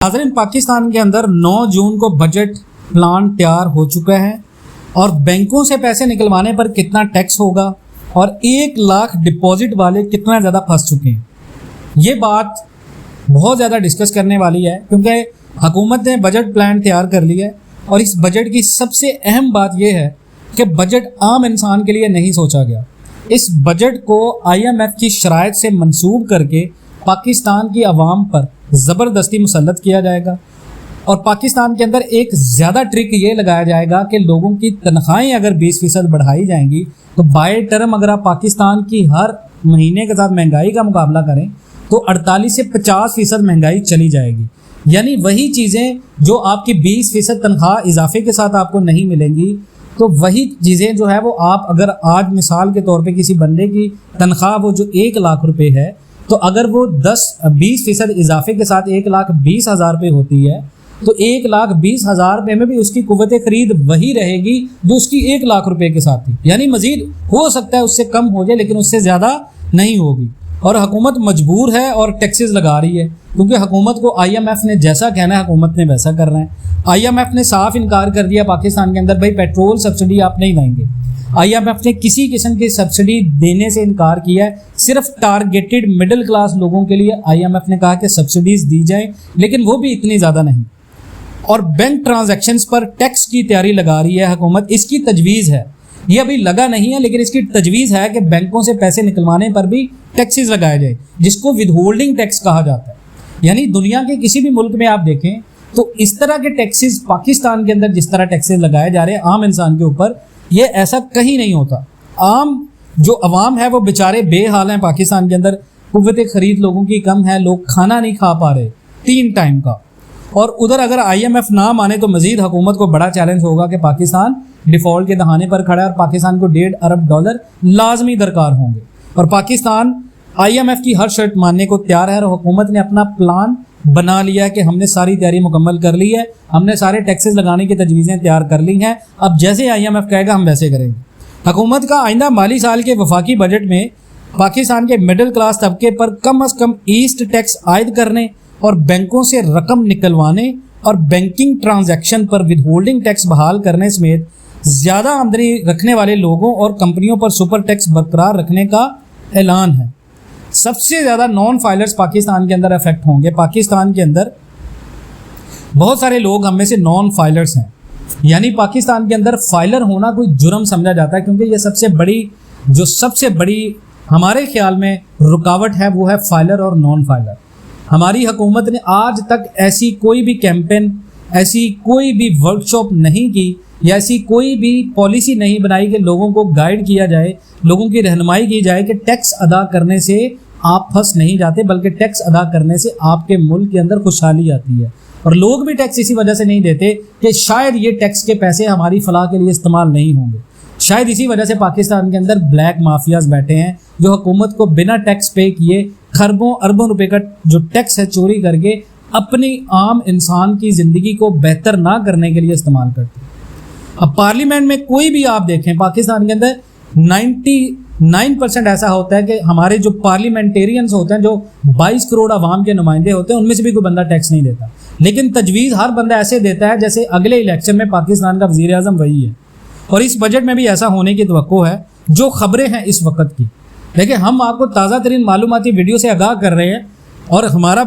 नाज़रीन, पाकिस्तान के अंदर 9 जून को बजट प्लान तैयार हो चुका है और बैंकों से पैसे निकलवाने पर कितना टैक्स होगा और 1 लाख डिपॉजिट वाले कितना ज़्यादा फंस चुके हैं। ये बात बहुत ज़्यादा डिस्कस करने वाली है क्योंकि हुकूमत ने बजट प्लान तैयार कर लिया है और इस बजट की सबसे अहम बात यह है कि बजट आम इंसान के लिए नहीं सोचा गया। इस बजट को IMF की शराइत से मंसूब करके पाकिस्तान की आवाम पर ज़बरदस्ती मुसल्लत किया जाएगा और पाकिस्तान के अंदर एक ज़्यादा ट्रिक ये लगाया जाएगा कि लोगों की तनख्वाहें अगर 20% बढ़ाई जाएंगी तो बाय टर्म अगर आप पाकिस्तान की हर महीने के साथ महंगाई का मुकाबला करें तो 48 से 50% महंगाई चली जाएगी। यानी वही चीज़ें जो आपकी 20% तनख्वाह इजाफे के साथ आपको नहीं मिलेंगी, तो वही चीज़ें जो है वो आप अगर आज मिसाल के तौर पे किसी बंदे की तनख्वाह वो जो 1 लाख रुपए है, तो अगर वो 10-20% इजाफे के साथ 1,20,000 रुपये होती है तो 1,20,000 रुपये में भी उसकी कुव्वत खरीद वही रहेगी जो उसकी 1 लाख रुपए के साथ थी। यानी मजीद हो सकता है उससे कम हो जाए लेकिन उससे ज़्यादा नहीं होगी। और हुकूमत मजबूर है और टैक्सेस लगा रही है क्योंकि हुकूमत को IMF ने जैसा कहना है हुकूमत ने वैसा करना है। IMF ने साफ इनकार कर दिया पाकिस्तान के अंदर, भाई पेट्रोल सब्सिडी आप नहीं देंगे। IMF ने किसी किस्म की सब्सिडी देने से इनकार किया है। सिर्फ टारगेटेड मिडिल क्लास लोगों के लिए IMF ने कहा कि सब्सिडीज़ दी जाएं, लेकिन वो भी इतनी ज़्यादा नहीं। और बैंक ट्रांजैक्शंस पर टैक्स की तैयारी लगा रही है हुकूमत। इसकी तजवीज़ है, ये अभी लगा नहीं है लेकिन इसकी तजवीज़ है कि बैंकों से पैसे निकलवाने पर भी टैक्सेस लगाए जाए, जिसको विदहोल्डिंग टैक्स कहा जाता है। यानी दुनिया के किसी भी मुल्क में आप देखें तो इस तरह के टैक्सेस पाकिस्तान के अंदर जिस तरह टैक्सेस लगाए जा रहे हैं आम इंसान के ऊपर, ये ऐसा कहीं नहीं होता। आम जो अवाम है वो बेचारे बेहाल हैं पाकिस्तान के अंदर। कुव्वत खरीद लोगों की कम है, लोग खाना नहीं खा पा रहे 3 टाइम का। और उधर अगर IMF ना माने तो मजीद हुकूमत को बड़ा चैलेंज होगा कि पाकिस्तान डिफ़ॉल्ट के दहाने पर खड़ा है और पाकिस्तान को $1.5 अरब लाजमी दरकार होंगे। और पाकिस्तान IMF की हर शर्त मानने को तैयार है और हुकूमत ने अपना प्लान बना लिया है कि हमने सारी तैयारी मुकम्मल कर ली है, हमने सारे टैक्सेस लगाने की तजवीज़ें तैयार कर ली हैं। अब जैसे IMF कहेगा हम वैसे करेंगे। हुकूमत का आइंदा माली साल के वफाकी बजट में पाकिस्तान के मिडिल क्लास तबके पर कम अज़ कम ईस्ट टैक्स आयद करने और बैंकों से रकम निकलवाने और बैंकिंग ट्रांजैक्शन पर विदहोल्डिंग टैक्स बहाल करने समेत ज़्यादा आमदनी रखने वाले लोगों और कंपनियों पर सुपर टैक्स बरकरार रखने का ऐलान है। सबसे ज़्यादा नॉन फाइलर्स पाकिस्तान के अंदर अफेक्ट होंगे। पाकिस्तान के अंदर बहुत सारे लोग हम में से नॉन फाइलर्स हैं। यानी पाकिस्तान के अंदर फाइलर होना कोई जुर्म समझा जाता है क्योंकि ये सबसे बड़ी हमारे ख्याल में रुकावट है वो है फाइलर और नॉन फाइलर। हमारी हुकूमत ने आज तक ऐसी कोई भी कैंपेन, ऐसी कोई भी वर्कशॉप नहीं की या ऐसी कोई भी पॉलिसी नहीं बनाई कि लोगों को गाइड किया जाए, लोगों की रहनुमाई की जाए कि टैक्स अदा करने से आप फंस नहीं जाते बल्कि टैक्स अदा करने से आपके मुल्क के अंदर खुशहाली आती है। और लोग भी टैक्स इसी वजह से नहीं देते कि शायद ये टैक्स के पैसे हमारी फलाह के लिए इस्तेमाल नहीं होंगे। शायद इसी वजह से पाकिस्तान के अंदर ब्लैक माफियाज बैठे हैं जो हुकूमत को बिना टैक्स पे किए खरबों अरबों रुपए का जो टैक्स है चोरी करके अपनी आम इंसान की ज़िंदगी को बेहतर ना करने के लिए इस्तेमाल करते हैं। अब पार्लियामेंट में कोई भी आप देखें पाकिस्तान के अंदर 99% ऐसा होता है कि हमारे जो पार्लियामेंटेरियंस होते हैं, जो 22 करोड़ आवाम के नुमाइंदे होते हैं, उनमें से भी कोई बंदा टैक्स नहीं देता। लेकिन तजवीज़ हर बंदा ऐसे देता है जैसे अगले इलेक्शन में पाकिस्तान का वज़ीर आज़म वही है। और इस बजट में भी ऐसा होने की तवक्को है। जो खबरें हैं इस वक्त की, देखिए हम आपको ताज़ा तरीन मालूमाती वीडियो से आगाह कर रहे हैं और हमारा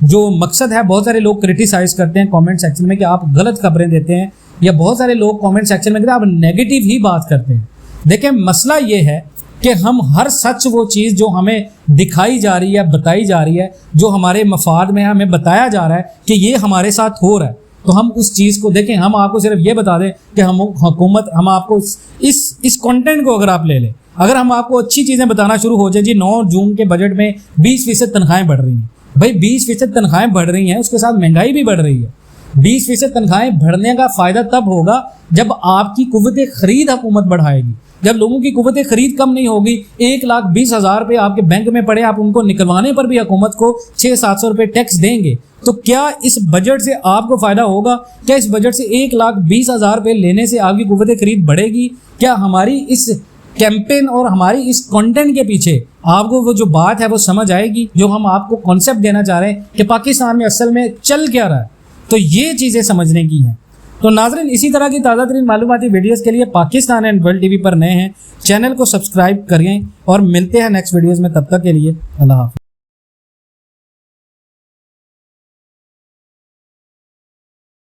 जो मकसद है, बहुत सारे लोग क्रिटिसाइज़ करते हैं कमेंट सेक्शन में कि आप गलत खबरें देते हैं, या बहुत सारे लोग कमेंट सेक्शन में कहते हैं आप नेगेटिव ही बात करते हैं। देखिए मसला ये है कि हम हर सच वो चीज़ जो हमें दिखाई जा रही है, बताई जा रही है, जो हमारे मफाद में हमें बताया जा रहा है कि ये हमारे साथ हो रहा है, तो हम उस चीज़ को देखें। हम आपको सिर्फ ये बता दें कि हम आपको इस कंटेंट को अगर आप ले लें, अगर हम आपको अच्छी चीज़ें बताना शुरू हो जाए, जी 9 जून के बजट में 20% तनख्वाहें बढ़ रही हैं। भाई 20% तनख्वाहें बढ़ रही हैं, उसके साथ महंगाई भी बढ़ रही है। 20% तनख्वाहें बढ़ने का फ़ायदा तब होगा जब आपकी कुव्वत खरीद हुकूमत बढ़ाएगी। जब लोगों की कुव्वत खरीद कम नहीं होगी, 1,20,000 रुपये आपके बैंक में पड़े, आप उनको निकलवाने पर भी हुकूमत को 600-700 रुपये टैक्स देंगे, तो क्या इस बजट से आपको फ़ायदा होगा? क्या इस बजट से 1,20,000 रुपये लेने से आपकी कुव्वत खरीद बढ़ेगी? क्या हमारी इस कैंपेन और हमारी इस कंटेंट के पीछे आपको वो जो बात है वो समझ आएगी, जो हम आपको कॉन्सेप्ट देना चाह रहे हैं कि पाकिस्तान में असल में चल क्या रहा है। तो ये चीज़ें समझने की हैं। तो नाज़रीन, इसी तरह की ताज़ा तरीन मालूमाती वीडियोज़ के लिए पाकिस्तान एंड वर्ल्ड टीवी पर नए हैं, चैनल को सब्सक्राइब करें और मिलते हैं नेक्स्ट वीडियोज़ में। तब तक के लिए अल्लाह हाफ़िज़।